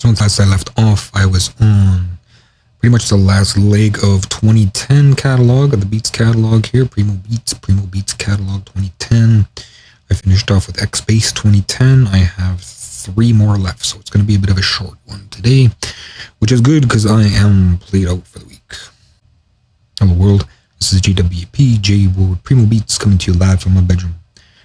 So once last I left off, I was on pretty much the last leg of 2010 catalog, of the Beats catalog here. Primo Beats catalog 2010. I finished off with X-Bass 2010. I have 3 more left, so it's going to be a bit of a short one today, which is good because I am played out for the week. Hello world, this is JWP, Primo Beats, coming to you live from my bedroom.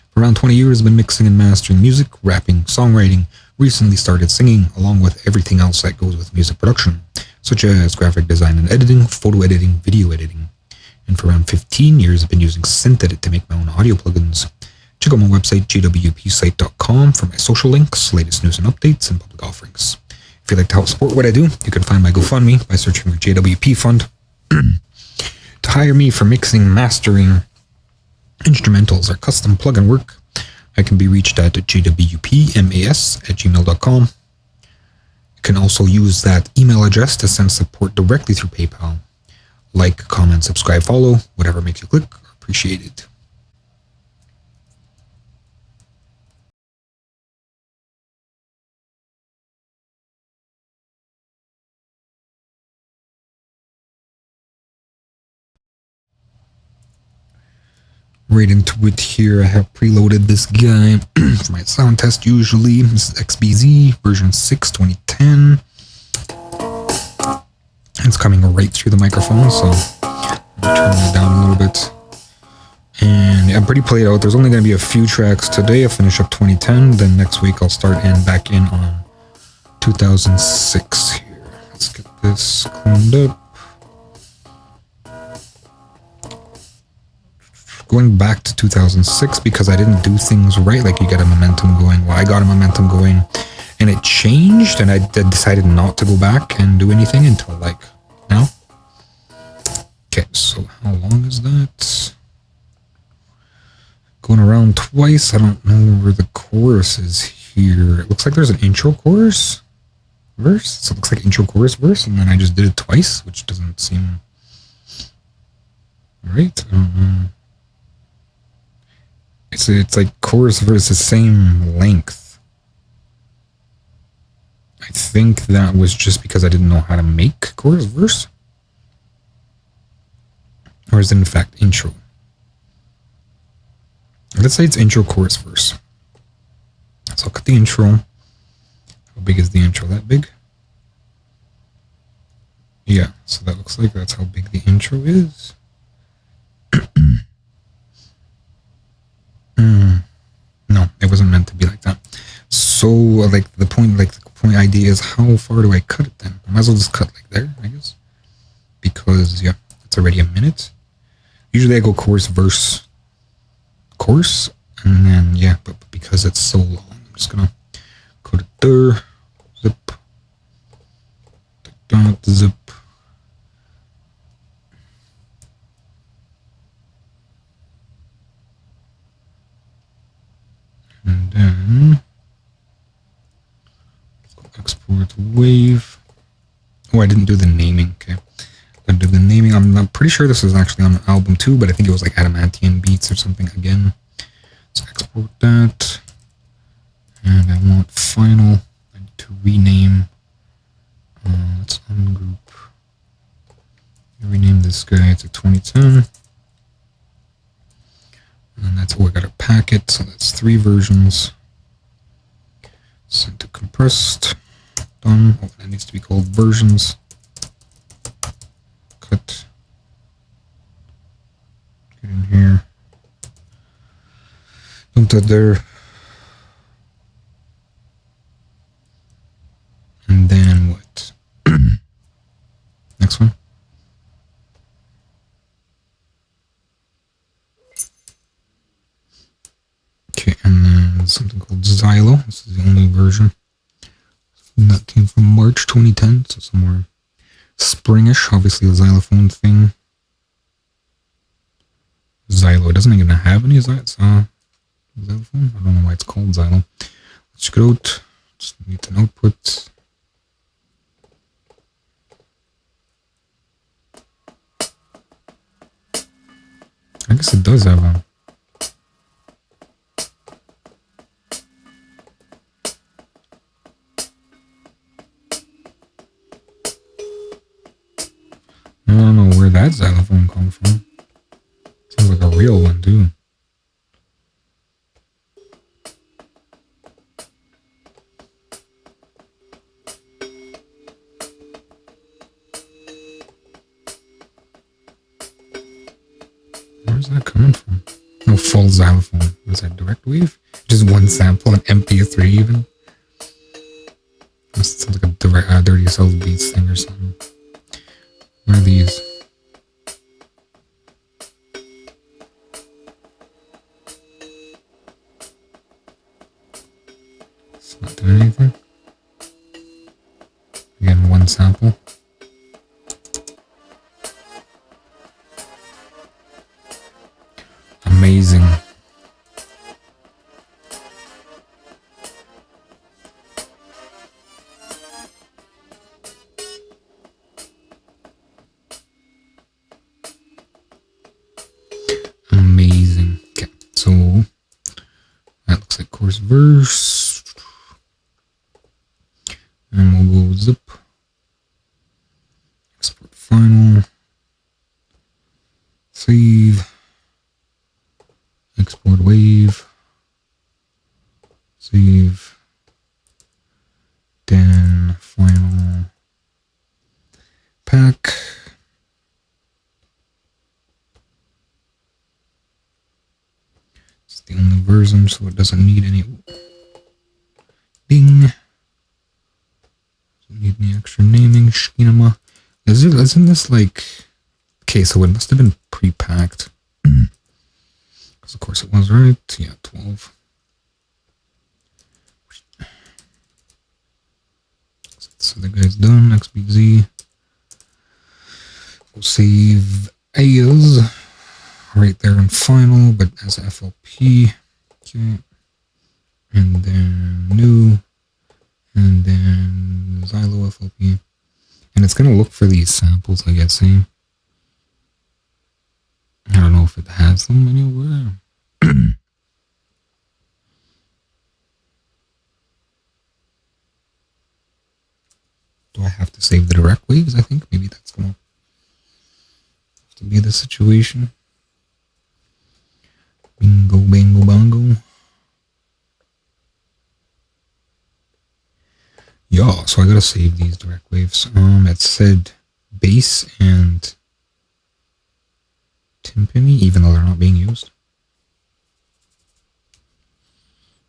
For around 20 years, I've been mixing and mastering music, rapping, songwriting, recently started singing, along with everything else that goes with music production, such as graphic design and editing, photo editing, video editing. And for around 15 years, I've been using SynthEdit to make my own audio plugins. Check out my website, JWPsite.com, for my social links, latest news and updates, and public offerings. If you'd like to help support what I do, you can find my GoFundMe by searching for JWP Fund. To hire me for mixing, mastering, instrumentals, or custom plugin work, I can be reached at jwpmas@gmail.com. You can also use that email address to send support directly through PayPal. Like, comment, subscribe, follow, whatever makes you click, or appreciate it. Right into it here, I have preloaded this guy for my sound test usually. This is XBZ version 6 2010. It's coming right through the microphone, so I'm turning it down a little bit. And yeah, I'm pretty played out. There's only going to be a few tracks today. I'll finish up 2010, then next week I'll start back in on 2006 here. Let's get this cleaned up. Going back to 2006 because I didn't do things right. Like, you got a momentum going. Well, I got a momentum going and it changed, and I decided not to go back and do anything until like now. Okay, so how long is that? Going around twice. I don't know where the chorus is here. It looks like there's an intro chorus verse. So it looks like intro chorus verse, and then I just did it twice, which doesn't seem right. I don't know. It's like chorus verse the same length. I think that was just because I didn't know how to make chorus verse. Or is it in fact intro? Let's say it's intro chorus verse. So I'll cut the intro. How big is the intro? That big? Yeah, so that looks like that's how big the intro is. No, it wasn't meant to be like that. So, like, the point idea is, how far do I cut it then? I might as well just cut like there, I guess. Because, yeah, it's already a minute. Usually I go chorus, verse, chorus, and then, yeah, but because it's so long, I'm just gonna cut it there. Zip. Like that, zip. And then export wave. Oh, I didn't do the naming. Okay, I did the naming. I'm pretty sure this is actually on the album too, but I think it was like Adamantium Beats or something again. Let's export that. And I want final. I need to rename. Let's ungroup. Rename this guy to 2010. And that's what we got a packet, so that's 3 versions. Sent to compressed. Done. Oh, that needs to be called versions. Cut. Get in here. Dump that there. And then what? Next one. Okay, and then something called Xylo. This is the only version. And that came from March 2010, so somewhere springish. Obviously, a xylophone thing. Xylo. It doesn't even have any xylophone. I don't know why it's called Xylo. Let's check it out. Just need an output. I guess it does have a... I don't know where that xylophone comes from. Sounds like a real one, too. Where's that coming from? No full xylophone. Was that direct wave? Just one sample, an MP3 even? That sounds like a Dirty South Beats thing or something. What are these? It's not doing anything. Again, one sample. Amazing. Amazing. Okay, so that looks like chorus verse. And we'll go zip. Export final. Save. Export wave. Save. Then final. Pack. It's the only version, so it doesn't need any. Ding. Doesn't need any extra naming. Schema. Isn't this like. Okay, so it must have been pre-packed. Because of course it was, right? Yeah, 12. So the guy's done. XBZ. We'll save as right there in final, but as FLP. Okay. And then new. And then Xylo FLP. And it's going to look for these samples, I guess, eh? I don't know if it has them anywhere. Do I have to save the direct waves? I think maybe that's going to have to be the situation. Bingo, bango, bongo. Yeah, so I gotta save these direct waves. It said bass and timpani, even though they're not being used.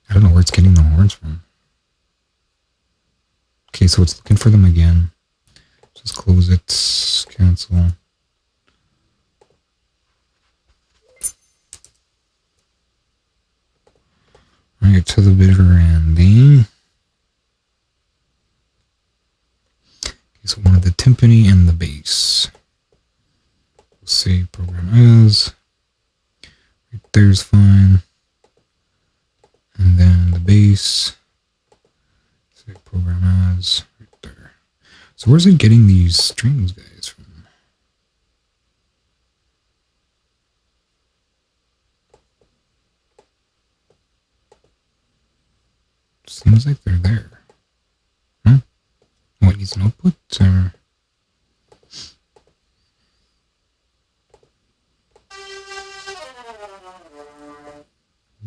I don't know where it's getting the horns from. Okay, so it's looking for them again. Just close it, cancel. Alright, to the bitter ending. Okay, so one of the timpani and the bass. We'll say program as. Right there's fine. And then the bass. Say program as. Right there. So where's it getting these strings, guys, from? Seems like they're there. Huh? What needs an output? Or...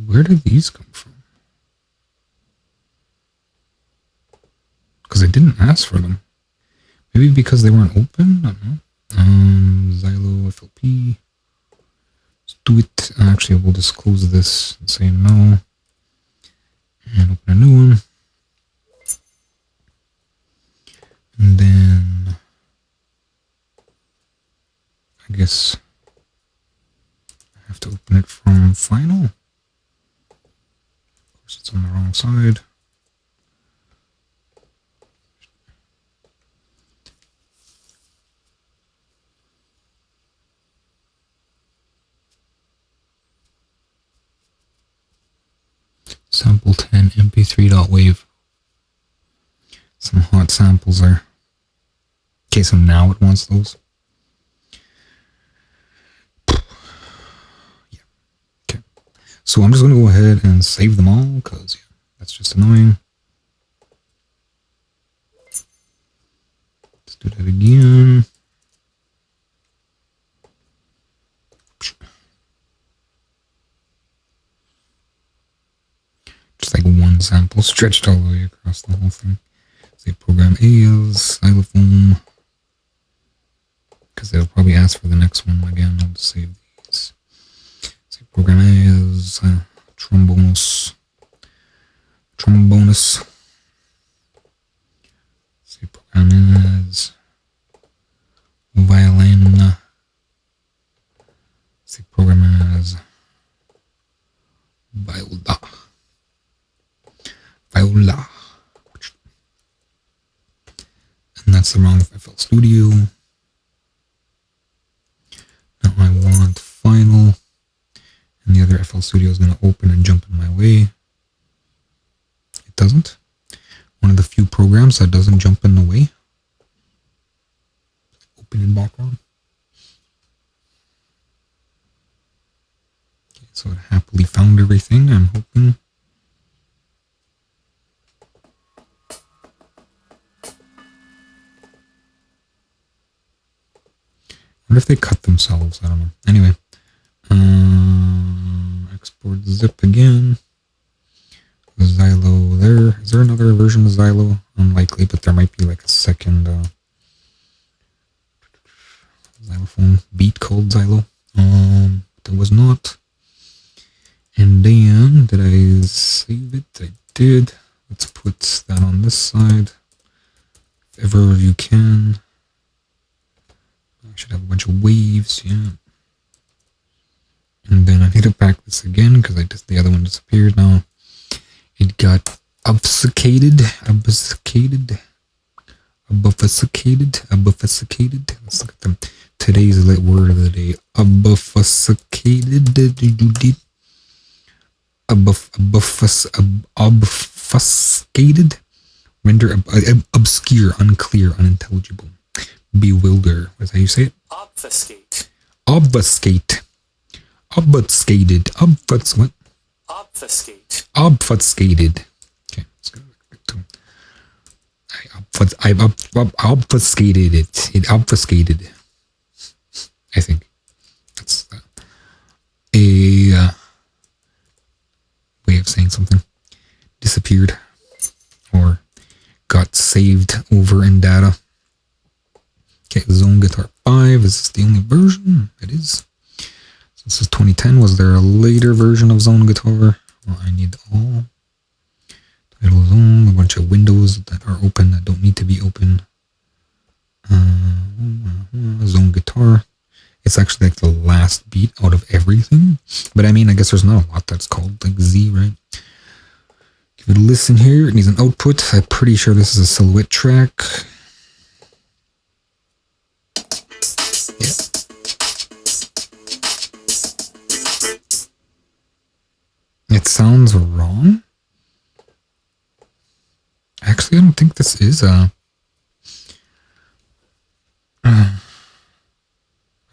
where did these come from? Because I didn't ask for them. Maybe because they weren't open? I don't know. Xylo FLP. Let's do it. Actually, we'll just close this and say no. And open a new one. And then I guess I have to open it from final. Of course, it's on the wrong side. Sample 10 mp3.wave. Some hot samples there. Okay, so now it wants those. Yeah. Okay. So I'm just going to go ahead and save them all because yeah, that's just annoying. Let's do that again. sample stretched all the way across the whole thing. Say program A is xylophone, because they'll probably ask for the next one again. I'll just save these. Say program A is trombonus. Say program is violin. Say program as viola. And that's the wrong FL Studio. Now I want final, and the other FL Studio is going to open and jump in my way. It doesn't. One of the few programs that doesn't jump in the way. Open in background. Okay, so it happily found everything, I'm hoping. What if they cut themselves? I don't know. Anyway, export zip again. Xylo there. Is there another version of Xylo? Unlikely, but there might be like a second xylophone beat called Xylo. There was not. And then, did I save it? I did. Let's put that on this side. If ever you can. I should have a bunch of waves, yeah. And then I need to back this again because the other one disappeared now. It got obfuscated. Let's look at them. Today's word of the day. Obfuscated. Obfuscated. Render obscure, unclear, unintelligible. Bewilder. What's how you say it? Obfuscate. Obfuscate. Obfuscated. What? Obfuscate. Obfuscated. Okay, let's go. I've obfuscated it. It obfuscated. I think that's a way of saying something. Disappeared or got saved over in data. Okay, Zone Guitar 5. Is this the only version? It is. So this is 2010. Was there a later version of Zone Guitar? Well, I need all. Title Zone, a bunch of windows that are open that don't need to be open. Zone Guitar. It's actually like the last beat out of everything. But I mean, I guess there's not a lot that's called like Z, right? Give it a listen here. It needs an output. I'm pretty sure this is a silhouette track. It sounds wrong. Actually, I don't think this is a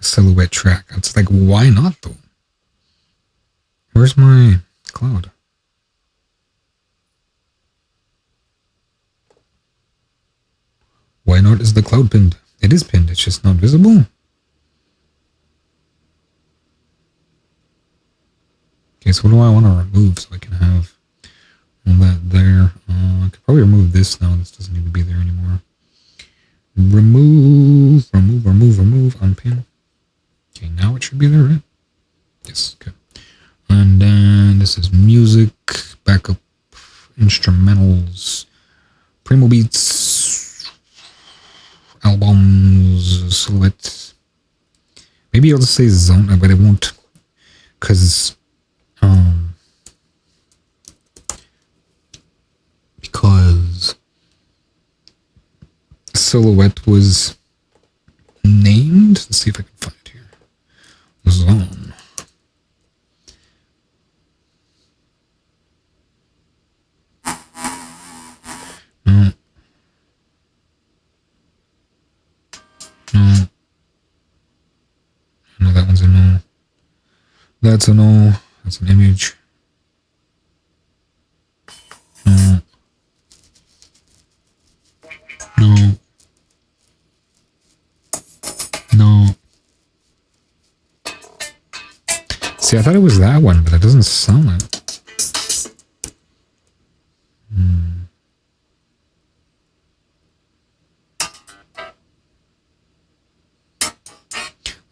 silhouette track. It's like, why not though? Where's my cloud? Why not is the cloud pinned? It is pinned, it's just not visible. Okay, so what do I want to remove so I can have all that there? I could probably remove this now. This doesn't need to be there anymore. Remove, unpin. Okay, now it should be there, right? Yes, okay. And then this is music, backup, instrumentals, Primo beats, albums, silhouette. Maybe I'll just say zone, but it won't, because silhouette was named. Let's see if I can find it here. Zone. No. No. No, that one's a no. That's a no. That's an image. No. No. No. See, I thought it was that one, but it doesn't sound like it.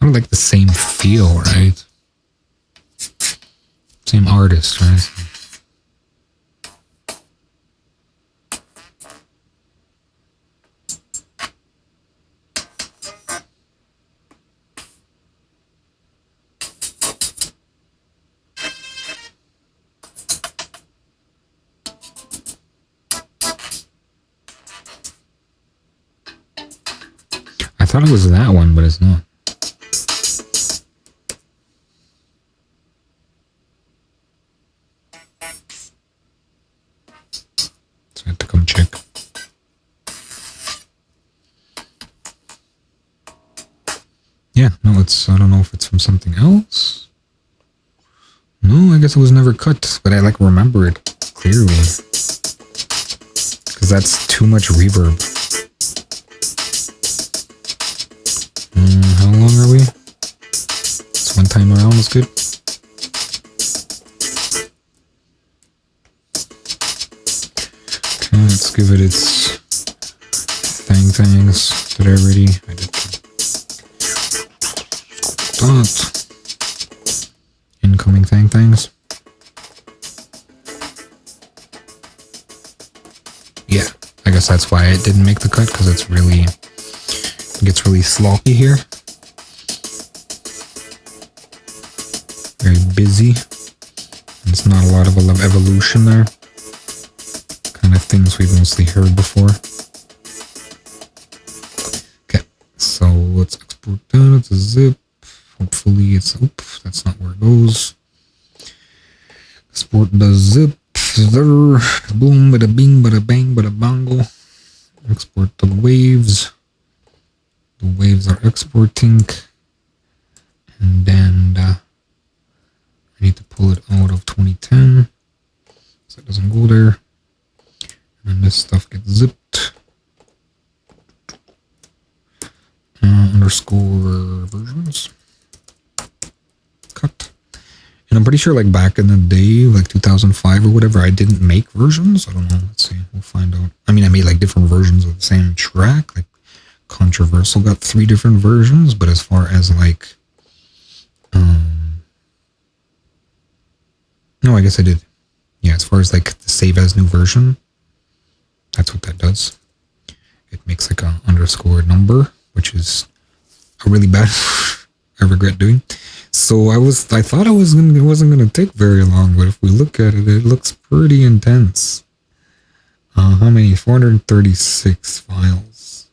kind of like the same feel, right? Same artist, right? I thought it was that one, but it's not. So I have to come check. Yeah, no, it's, I don't know if it's from something else. No, I guess it was never cut, but I like remember it clearly. Because that's too much reverb. How long are we? It's one time around is good. Okay, let's give it its thangs. Did I already? I did. That. Incoming thangs. Yeah, I guess that's why it didn't make the cut, because it's really, it gets really sloppy here. Very busy. There's not a lot of evolution there. Kind of things we've mostly heard before. Okay, so let's export that. It's a zip. Hopefully it's, oops, that's not where it goes. Export the zip. There. Boom, bada bing, bada bang, bada bango. Export the waves. The waves are exporting. And then I need to pull it out of 2010. So it doesn't go there. And this stuff gets zipped. Underscore versions. Cut. And I'm pretty sure like back in the day, like 2005 or whatever, I didn't make versions. I don't know. Let's see. We'll find out. I mean, I made like different versions of the same track. Like Controversial got 3 different versions, but as far as like, no, I guess I did. Yeah, as far as like the save as new version, that's what that does. It makes like a underscore number, which is a really bad I regret doing. So I thought it wasn't gonna take very long, but if we look at it, it looks pretty intense. How many? 436 files.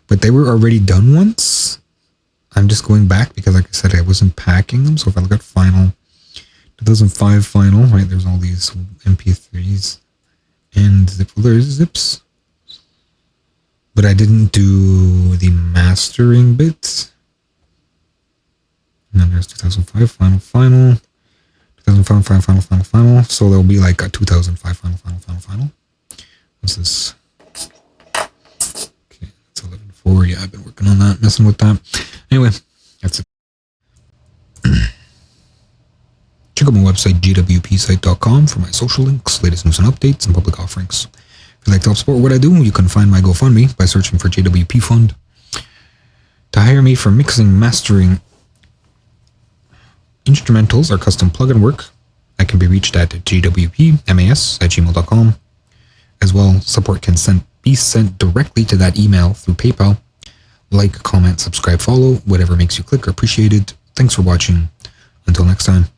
But they were already done once. I'm just going back because, like I said, I wasn't packing them. So if I look at final, 2005 final, right? There's all these MP3s and there's zips. But I didn't do the mastering bit. And then there's 2005 final, 2005 final. So there'll be like a 2005 final. What's this? Okay, it's 11.4. Yeah, I've been working on that, messing with that. Anyway, that's it. Check out my website, JWPsite.com, for my social links, latest news and updates, and public offerings. If you'd like to help support what I do, you can find my GoFundMe by searching for JWP Fund. To hire me for mixing, mastering, instrumentals, or custom plugin work, I can be reached at jwpmas@gmail.com. As well, support can be sent directly to that email through PayPal. Like, comment, subscribe, follow, whatever makes you click or appreciate it. Thanks for watching. Until next time.